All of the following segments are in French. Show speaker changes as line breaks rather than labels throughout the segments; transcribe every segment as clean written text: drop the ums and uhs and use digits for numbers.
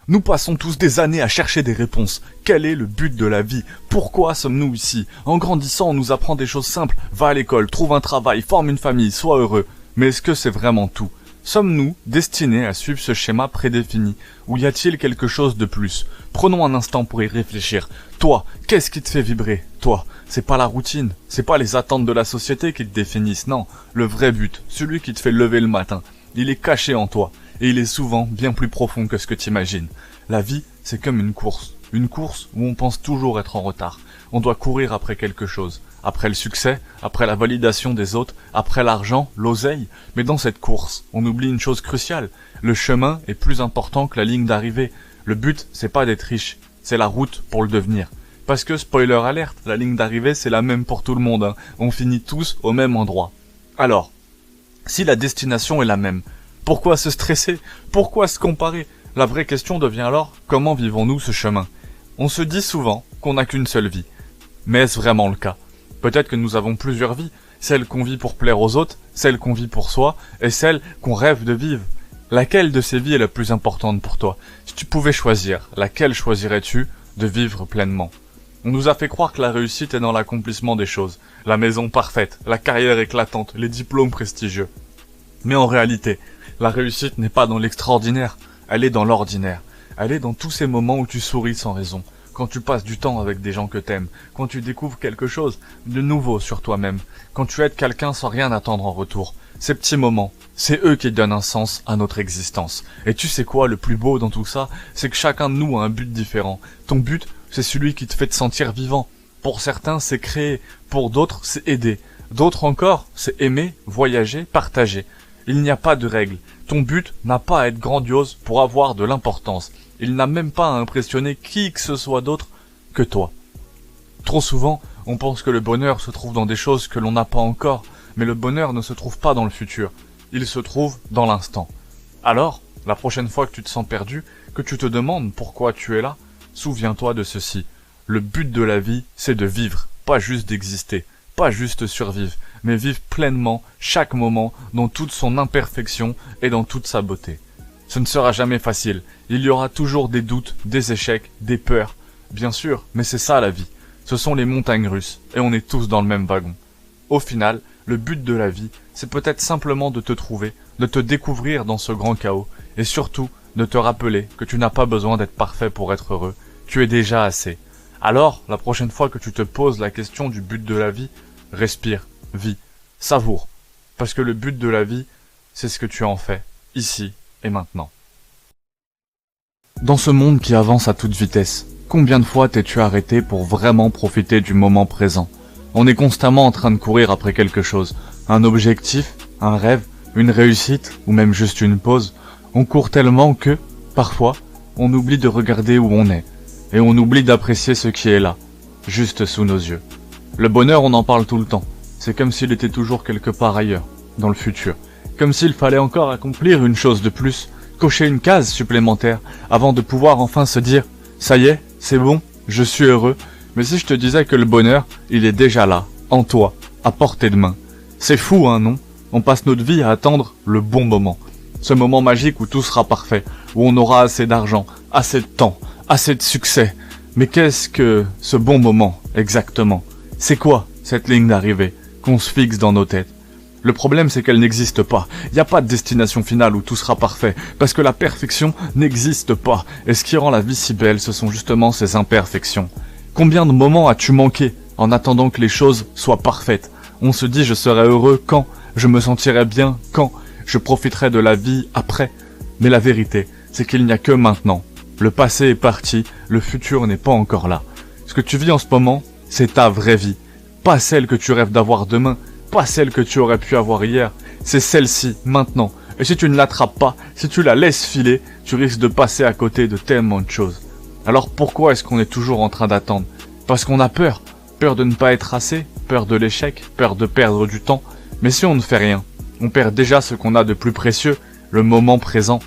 Nous passons tous des années à chercher des réponses. Quel est le but de la vie? Pourquoi sommes-nous ici? En grandissant, on nous apprend des choses simples. Va à l'école, trouve un travail, forme une famille, sois heureux. Mais est-ce que c'est vraiment tout? Sommes-nous destinés à suivre ce schéma prédéfini? Ou y a-t-il quelque chose de plus? Prenons un instant pour y réfléchir. Toi, qu'est-ce qui te fait vibrer? Toi, c'est pas la routine, c'est pas les attentes de la société qui te définissent, non. Le vrai but, celui qui te fait lever le matin, il est caché en toi. Et il est souvent bien plus profond que ce que t'imagines. La vie, c'est comme une course. Une course où on pense toujours être en retard. On doit courir après quelque chose. Après le succès, après la validation des autres, après l'argent, l'oseille. Mais dans cette course, on oublie une chose cruciale. Le chemin est plus important que la ligne d'arrivée. Le but, c'est pas d'être riche. C'est la route pour le devenir. Parce que, spoiler alerte, la ligne d'arrivée, c'est la même pour tout le monde, hein. On finit tous au même endroit. Alors, si la destination est la même, pourquoi se stresser? Pourquoi se comparer? La vraie question devient alors, comment vivons-nous ce chemin? On se dit souvent qu'on n'a qu'une seule vie. Mais est-ce vraiment le cas? Peut-être que nous avons plusieurs vies, celle qu'on vit pour plaire aux autres, celle qu'on vit pour soi, et celle qu'on rêve de vivre. Laquelle de ces vies est la plus importante pour toi? Si tu pouvais choisir, laquelle choisirais-tu de vivre pleinement? On nous a fait croire que la réussite est dans l'accomplissement des choses. La maison parfaite, la carrière éclatante, les diplômes prestigieux. Mais en réalité, la réussite n'est pas dans l'extraordinaire, elle est dans l'ordinaire. Elle est dans tous ces moments où tu souris sans raison, quand tu passes du temps avec des gens que t'aimes, quand tu découvres quelque chose de nouveau sur toi-même, quand tu aides quelqu'un sans rien attendre en retour. Ces petits moments, c'est eux qui donnent un sens à notre existence. Et tu sais quoi, le plus beau dans tout ça, c'est que chacun de nous a un but différent. Ton but, c'est celui qui te fait te sentir vivant. Pour certains, c'est créer, pour d'autres, c'est aider. D'autres encore, c'est aimer, voyager, partager. Il n'y a pas de règle. Ton but n'a pas à être grandiose pour avoir de l'importance. Il n'a même pas à impressionner qui que ce soit d'autre que toi. Trop souvent, on pense que le bonheur se trouve dans des choses que l'on n'a pas encore, mais le bonheur ne se trouve pas dans le futur. Il se trouve dans l'instant. Alors, la prochaine fois que tu te sens perdu, que tu te demandes pourquoi tu es là, souviens-toi de ceci. Le but de la vie, c'est de vivre, pas juste d'exister. Pas juste survivre, mais vivre pleinement chaque moment dans toute son imperfection et dans toute sa beauté. Ce ne sera jamais facile, il y aura toujours des doutes, des échecs, des peurs, bien sûr, mais c'est ça la vie. Ce sont les montagnes russes, et on est tous dans le même wagon. Au final, le but de la vie, c'est peut-être simplement de te trouver, de te découvrir dans ce grand chaos, et surtout, de te rappeler que tu n'as pas besoin d'être parfait pour être heureux, tu es déjà assez. Alors, la prochaine fois que tu te poses la question du but de la vie, respire, vis, savoure. Parce que le but de la vie, c'est ce que tu en fais, ici et maintenant. Dans ce monde qui avance à toute vitesse, combien de fois t'es-tu arrêté pour vraiment profiter du moment présent? On est constamment en train de courir après quelque chose. Un objectif, un rêve, une réussite, ou même juste une pause. On court tellement que, parfois, on oublie de regarder où on est. Et on oublie d'apprécier ce qui est là, juste sous nos yeux. Le bonheur, on en parle tout le temps. C'est comme s'il était toujours quelque part ailleurs, dans le futur. Comme s'il fallait encore accomplir une chose de plus, cocher une case supplémentaire, avant de pouvoir enfin se dire « Ça y est, c'est bon, je suis heureux ». Mais si je te disais que le bonheur, il est déjà là, en toi, à portée de main. C'est fou, hein, non? On passe notre vie à attendre le bon moment. Ce moment magique où tout sera parfait, où on aura assez d'argent, assez de temps, assez de succès. Mais qu'est-ce que ce bon moment, exactement? C'est quoi, cette ligne d'arrivée, qu'on se fixe dans nos têtes? Le problème, c'est qu'elle n'existe pas. Il n'y a pas de destination finale où tout sera parfait, parce que la perfection n'existe pas. Et ce qui rend la vie si belle, ce sont justement ces imperfections. Combien de moments as-tu manqué en attendant que les choses soient parfaites? On se dit, je serai heureux quand? Je me sentirai bien quand? Je profiterai de la vie après? Mais la vérité, c'est qu'il n'y a que maintenant. Le passé est parti, le futur n'est pas encore là. Ce que tu vis en ce moment, c'est ta vraie vie. Pas celle que tu rêves d'avoir demain, pas celle que tu aurais pu avoir hier. C'est celle-ci, maintenant. Et si tu ne l'attrapes pas, si tu la laisses filer, tu risques de passer à côté de tellement de choses. Alors pourquoi est-ce qu'on est toujours en train d'attendre? Parce qu'on a peur. Peur de ne pas être assez, peur de l'échec, peur de perdre du temps. Mais si on ne fait rien, on perd déjà ce qu'on a de plus précieux, le moment présent.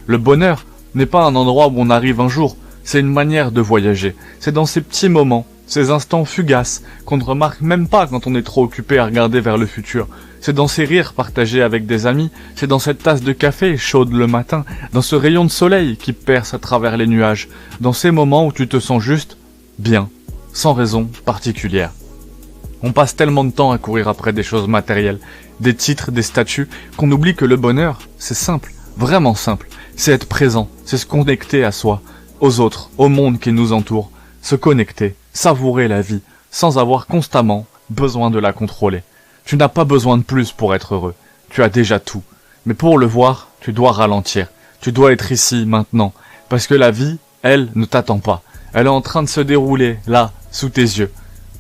Le bonheur n'est pas un endroit où on arrive un jour, c'est une manière de voyager. C'est dans ces petits moments Ces instants fugaces qu'on ne remarque même pas quand on est trop occupé à regarder vers le futur. C'est dans ces rires partagés avec des amis, c'est dans cette tasse de café chaude le matin, dans ce rayon de soleil qui perce à travers les nuages, dans ces moments où tu te sens juste bien, sans raison particulière. On passe tellement de temps à courir après des choses matérielles, des titres, des statuts, qu'on oublie que le bonheur, c'est simple, vraiment simple. C'est être présent, c'est se connecter à soi, aux autres, au monde qui nous entoure, se connecter, savourer la vie, sans avoir constamment besoin de la contrôler. Tu n'as pas besoin de plus pour être heureux, tu as déjà tout. Mais pour le voir, tu dois ralentir, tu dois être ici, maintenant, parce que la vie, elle, ne t'attend pas. Elle est en train de se dérouler, là, sous tes yeux.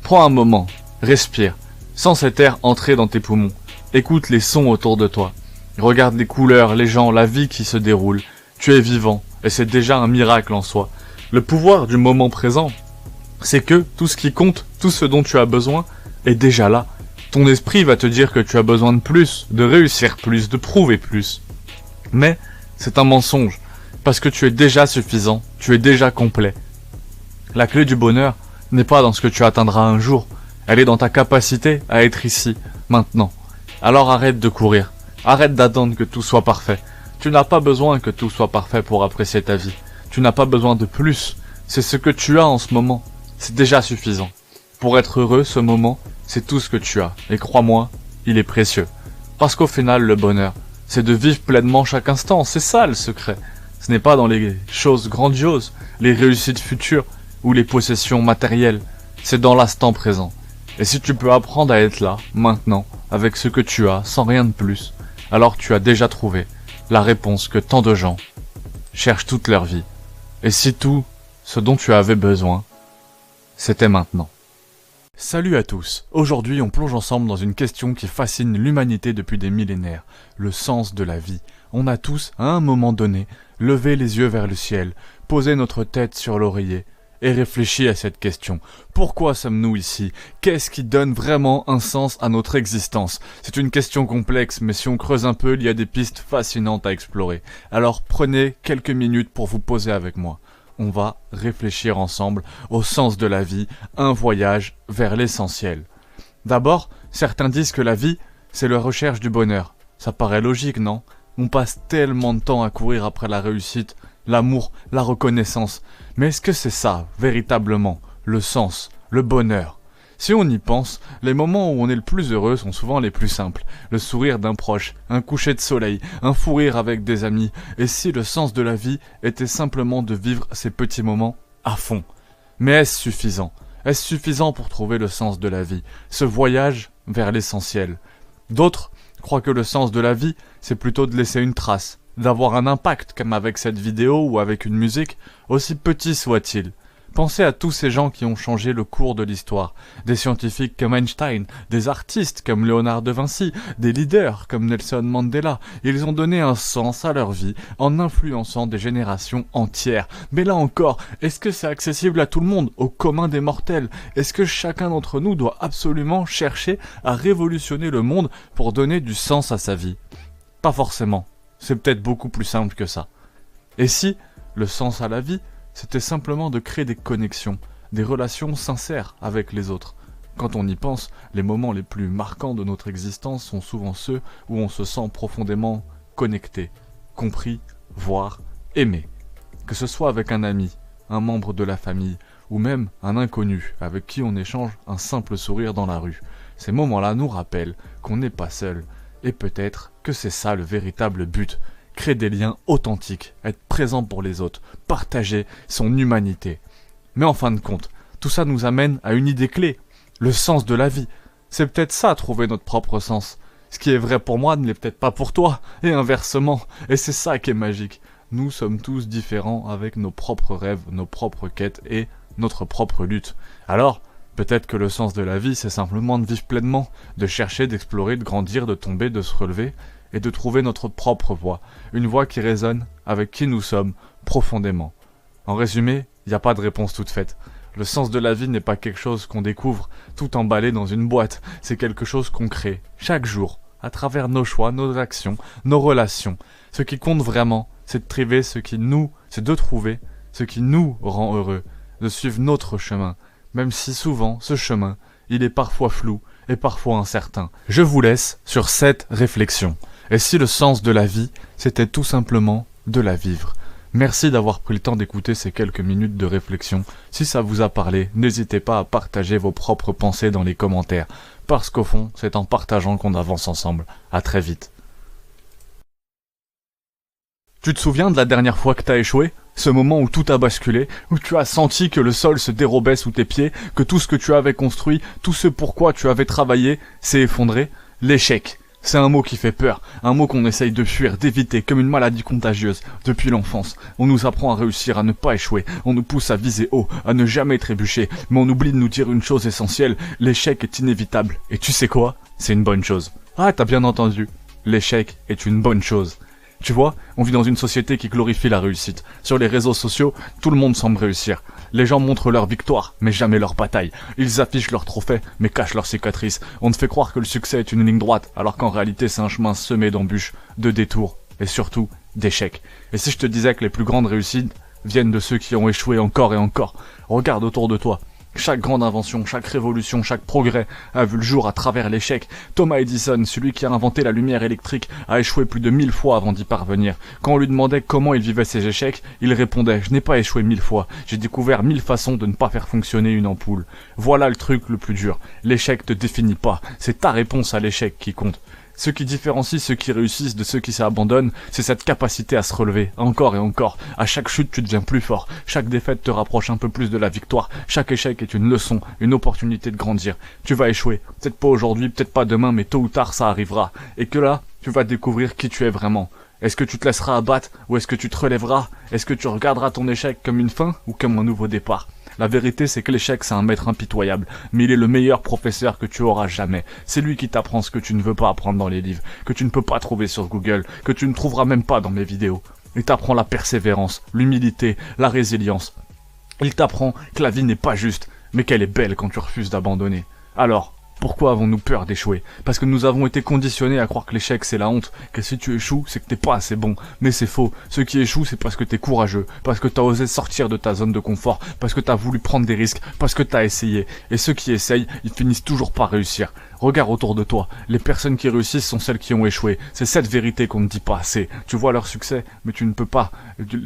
Prends un moment, respire, sens cet air entrer dans tes poumons. Écoute les sons autour de toi. Regarde les couleurs, les gens, la vie qui se déroule. Tu es vivant, et c'est déjà un miracle en soi. Le pouvoir du moment présent, c'est que tout ce qui compte, tout ce dont tu as besoin, est déjà là. Ton esprit va te dire que tu as besoin de plus, de réussir plus, de prouver plus. Mais c'est un mensonge, parce que tu es déjà suffisant, tu es déjà complet. La clé du bonheur n'est pas dans ce que tu atteindras un jour, elle est dans ta capacité à être ici, maintenant. Alors arrête de courir, arrête d'attendre que tout soit parfait. Tu n'as pas besoin que tout soit parfait pour apprécier ta vie. Tu n'as pas besoin de plus, c'est ce que tu as en ce moment, c'est déjà suffisant. Pour être heureux, ce moment, c'est tout ce que tu as, et crois-moi, il est précieux. Parce qu'au final, le bonheur, c'est de vivre pleinement chaque instant, c'est ça le secret. Ce n'est pas dans les choses grandioses, les réussites futures, ou les possessions matérielles, c'est dans l'instant présent. Et si tu peux apprendre à être là, maintenant, avec ce que tu as, sans rien de plus, alors tu as déjà trouvé la réponse que tant de gens cherchent toute leur vie. Et si tout ce dont tu avais besoin, c'était maintenant. Salut à tous, aujourd'hui on plonge ensemble dans une question qui fascine l'humanité depuis des millénaires, le sens de la vie. On a tous, à un moment donné, levé les yeux vers le ciel, posé notre tête sur l'oreiller, et réfléchi à cette question. Pourquoi sommes-nous ici? Qu'est-ce qui donne vraiment un sens à notre existence? C'est une question complexe, mais si on creuse un peu, il y a des pistes fascinantes à explorer. Alors prenez quelques minutes pour vous poser avec moi. On va réfléchir ensemble au sens de la vie, un voyage vers l'essentiel. D'abord, certains disent que la vie, c'est la recherche du bonheur. Ça paraît logique, non? On passe tellement de temps à courir après la réussite, l'amour, la reconnaissance. Mais est-ce que c'est ça, véritablement, le sens, le bonheur? Si on y pense, les moments où on est le plus heureux sont souvent les plus simples. Le sourire d'un proche, un coucher de soleil, un fou rire avec des amis. Et si le sens de la vie était simplement de vivre ces petits moments à fond? Mais est-ce suffisant? Est-ce suffisant pour trouver le sens de la vie? Ce voyage vers l'essentiel. D'autres croient que le sens de la vie, c'est plutôt de laisser une trace, d'avoir un impact, comme avec cette vidéo ou avec une musique, aussi petit soit-il. Pensez à tous ces gens qui ont changé le cours de l'histoire, des scientifiques comme Einstein, des artistes comme Léonard de Vinci, des leaders comme Nelson Mandela. Ils ont donné un sens à leur vie en influençant des générations entières. Mais là encore, est-ce que c'est accessible à tout le monde, au commun des mortels? Est-ce que chacun d'entre nous doit absolument chercher à révolutionner le monde pour donner du sens à sa vie? Pas forcément. C'est peut-être beaucoup plus simple que ça. Et si le sens à la vie, c'était simplement de créer des connexions, des relations sincères avec les autres. Quand on y pense, les moments les plus marquants de notre existence sont souvent ceux où on se sent profondément connecté, compris, voire aimé. Que ce soit avec un ami, un membre de la famille, ou même un inconnu avec qui on échange un simple sourire dans la rue. Ces moments-là nous rappellent qu'on n'est pas seul, et peut-être que c'est ça le véritable but. Créer des liens authentiques, être présent pour les autres, partager son humanité. Mais en fin de compte, tout ça nous amène à une idée clé, le sens de la vie. C'est peut-être ça, trouver notre propre sens. Ce qui est vrai pour moi ne l'est peut-être pas pour toi, et inversement. Et c'est ça qui est magique. Nous sommes tous différents avec nos propres rêves, nos propres quêtes et notre propre lutte. Alors, peut-être que le sens de la vie, c'est simplement de vivre pleinement, de chercher, d'explorer, de grandir, de tomber, de se relever, et de trouver notre propre voix, une voix qui résonne avec qui nous sommes profondément. En résumé, il n'y a pas de réponse toute faite. Le sens de la vie n'est pas quelque chose qu'on découvre, tout emballé dans une boîte, c'est quelque chose qu'on crée, chaque jour, à travers nos choix, nos actions, nos relations. Ce qui compte vraiment, c'est de trouver ce qui nous rend heureux, de suivre notre chemin, même si souvent ce chemin, il est parfois flou et parfois incertain. Je vous laisse sur cette réflexion. Et si le sens de la vie, c'était tout simplement de la vivre? Merci d'avoir pris le temps d'écouter ces quelques minutes de réflexion. Si ça vous a parlé, n'hésitez pas à partager vos propres pensées dans les commentaires, parce qu'au fond, c'est en partageant qu'on avance ensemble. À très vite. Tu te souviens de la dernière fois que t'as échoué? Ce moment où tout a basculé, où tu as senti que le sol se dérobait sous tes pieds, que tout ce que tu avais construit, tout ce pourquoi tu avais travaillé, s'est effondré? L'échec. C'est un mot qui fait peur, un mot qu'on essaye de fuir, d'éviter, comme une maladie contagieuse. Depuis l'enfance, on nous apprend à réussir, à ne pas échouer, on nous pousse à viser haut, à ne jamais trébucher, mais on oublie de nous dire une chose essentielle, l'échec est inévitable. Et tu sais quoi? C'est une bonne chose. Ah, t'as bien entendu. L'échec est une bonne chose. Tu vois, on vit dans une société qui glorifie la réussite. Sur les réseaux sociaux, tout le monde semble réussir. Les gens montrent leur victoire, mais jamais leur bataille. Ils affichent leurs trophées, mais cachent leurs cicatrices. On te fait croire que le succès est une ligne droite, alors qu'en réalité c'est un chemin semé d'embûches, de détours, et surtout d'échecs. Et si je te disais que les plus grandes réussites viennent de ceux qui ont échoué encore et encore? Regarde autour de toi. Chaque grande invention, chaque révolution, chaque progrès a vu le jour à travers l'échec. Thomas Edison, celui qui a inventé la lumière électrique, a échoué plus de 1000 fois avant d'y parvenir. Quand on lui demandait comment il vivait ses échecs, il répondait « Je n'ai pas échoué 1000 fois, j'ai découvert 1000 façons de ne pas faire fonctionner une ampoule. » Voilà le truc le plus dur. L'échec te définit pas, c'est ta réponse à l'échec qui compte. Ce qui différencie ceux qui réussissent de ceux qui s'abandonnent, c'est cette capacité à se relever, encore et encore. À chaque chute, tu deviens plus fort. Chaque défaite te rapproche un peu plus de la victoire. Chaque échec est une leçon, une opportunité de grandir. Tu vas échouer. Peut-être pas aujourd'hui, peut-être pas demain, mais tôt ou tard, ça arrivera. Et que là, tu vas découvrir qui tu es vraiment. Est-ce que tu te laisseras abattre ou est-ce que tu te relèveras? Est-ce que tu regarderas ton échec comme une fin ou comme un nouveau départ? La vérité, c'est que l'échec, c'est un maître impitoyable, mais il est le meilleur professeur que tu auras jamais. C'est lui qui t'apprend ce que tu ne veux pas apprendre dans les livres, que tu ne peux pas trouver sur Google, que tu ne trouveras même pas dans mes vidéos. Il t'apprend la persévérance, l'humilité, la résilience. Il t'apprend que la vie n'est pas juste, mais qu'elle est belle quand tu refuses d'abandonner. Alors, pourquoi avons-nous peur d'échouer? Parce que nous avons été conditionnés à croire que l'échec c'est la honte, que si tu échoues c'est que t'es pas assez bon. Mais c'est faux, ceux qui échouent c'est parce que t'es courageux, parce que t'as osé sortir de ta zone de confort, parce que t'as voulu prendre des risques, parce que t'as essayé. Et ceux qui essayent, ils finissent toujours par réussir. Regarde autour de toi, les personnes qui réussissent sont celles qui ont échoué. C'est cette vérité qu'on ne dit pas assez. Tu vois leur succès, mais tu ne peux pas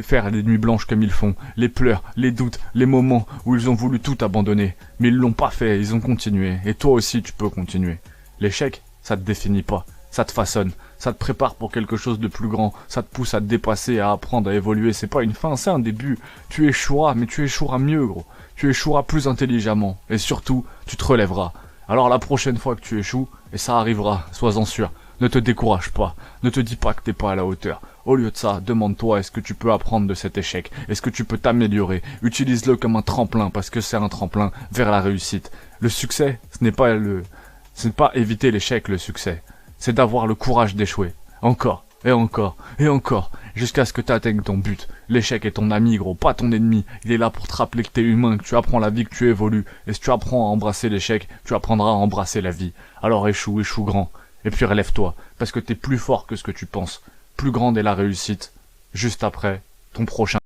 faire les nuits blanches comme ils font. Les pleurs, les doutes, les moments où ils ont voulu tout abandonner. Mais ils l'ont pas fait, ils ont continué. Et toi aussi tu peux continuer. L'échec, ça te définit pas. Ça te façonne, ça te prépare pour quelque chose de plus grand, ça te pousse à te dépasser, à apprendre, à évoluer. C'est pas une fin, c'est un début. Tu échoueras, mais tu échoueras mieux, gros. Tu échoueras plus intelligemment. Et surtout, tu te relèveras. Alors la prochaine fois que tu échoues, et ça arrivera, sois-en sûr, ne te décourage pas, ne te dis pas que t'es pas à la hauteur. Au lieu de ça, demande-toi est-ce que tu peux apprendre de cet échec, est-ce que tu peux t'améliorer, utilise-le comme un tremplin parce que c'est un tremplin vers la réussite. Le succès, ce n'est pas éviter l'échec le succès, c'est d'avoir le courage d'échouer, encore. Et encore, et encore, jusqu'à ce que tu atteignes ton but. L'échec est ton ami, gros, pas ton ennemi. Il est là pour te rappeler que t'es humain, que tu apprends la vie, que tu évolues. Et si tu apprends à embrasser l'échec, tu apprendras à embrasser la vie. Alors échoue grand. Et puis relève-toi, parce que t'es plus fort que ce que tu penses. Plus grande est la réussite, juste après ton prochain.